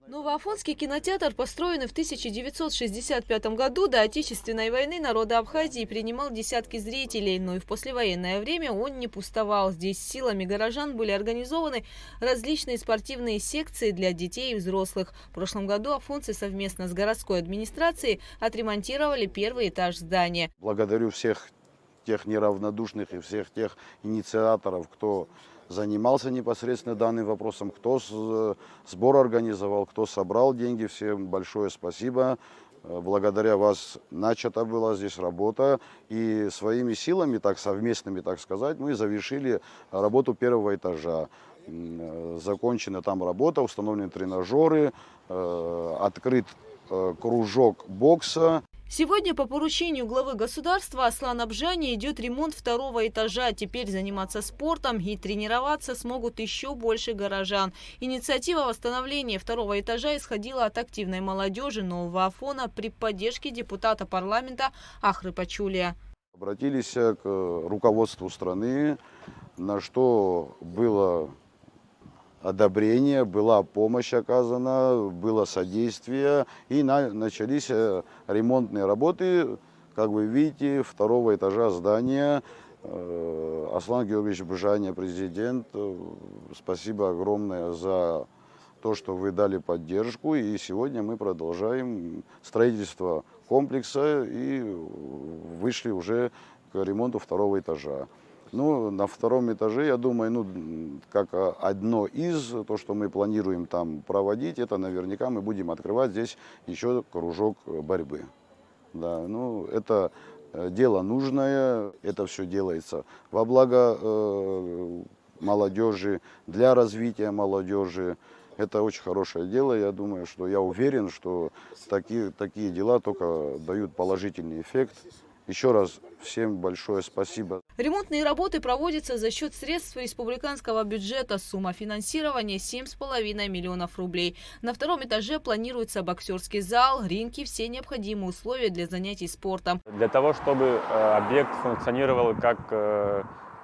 Новоафонский кинотеатр, построенный в 1965 году, до Отечественной войны народа Абхазии принимал десятки зрителей, но и в послевоенное время он не пустовал. Здесь силами горожан были организованы различные спортивные секции для детей и взрослых. В прошлом году афонцы совместно с городской администрацией отремонтировали первый этаж здания. Благодарю всех тех неравнодушных и всех тех инициаторов, кто занимался непосредственно данным вопросом, кто сбор организовал, кто собрал деньги. Всем большое спасибо. Благодаря вас начата была здесь работа. И своими силами, так совместными, так сказать, мы завершили работу первого этажа. Закончена там работа, установлены тренажеры, открыт кружок бокса. Сегодня по поручению главы государства Аслана Абжани идет ремонт второго этажа. Теперь заниматься спортом и тренироваться смогут еще больше горожан. Инициатива восстановления второго этажа исходила от активной молодежи Нового Афона при поддержке депутата парламента Ахры Пачулия. Обратились к руководству страны, на что было одобрение, была помощь оказана, было содействие, и начались ремонтные работы, как вы видите, второго этажа здания. Аслан Георгиевич Бжаня, президент, спасибо огромное за то, что вы дали поддержку, и сегодня мы продолжаем строительство комплекса и вышли уже к ремонту второго этажа. Ну, на втором этаже, я думаю, как одно из, то, что мы планируем там проводить, это наверняка мы будем открывать здесь еще кружок борьбы. Да, ну, это дело нужное, это все делается во благо молодежи, для развития молодежи. Это очень хорошее дело, я думаю, что я уверен, что такие дела только дают положительный эффект. Еще раз всем большое спасибо. Ремонтные работы проводятся за счет средств республиканского бюджета. Сумма финансирования 7,5 миллионов рублей. На втором этаже планируется боксерский зал, ринг и все необходимые условия для занятий спортом. Для того, чтобы объект функционировал как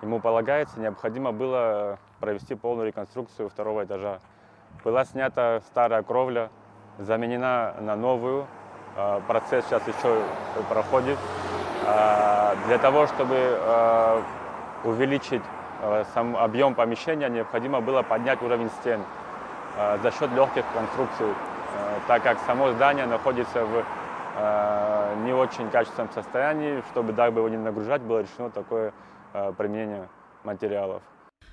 ему полагается, необходимо было провести полную реконструкцию второго этажа. Была снята старая кровля, заменена на новую. Процесс сейчас еще проходит. Для того, чтобы увеличить сам объем помещения, необходимо было поднять уровень стен за счет легких конструкций, так как само здание находится в не очень качественном состоянии. Чтобы дабы его не нагружать, было решено такое применение материалов.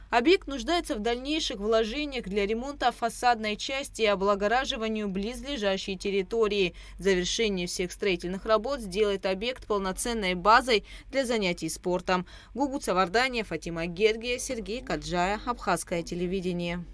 Объект нуждается в дальнейших вложениях для ремонта фасадной части и облагораживанию близлежащей территории. Завершение всех строительных работ сделает объект полноценной базой для занятий спортом. Гугуца Варданя, Фатима Гергия, Сергей Каджая, Абхазское телевидение.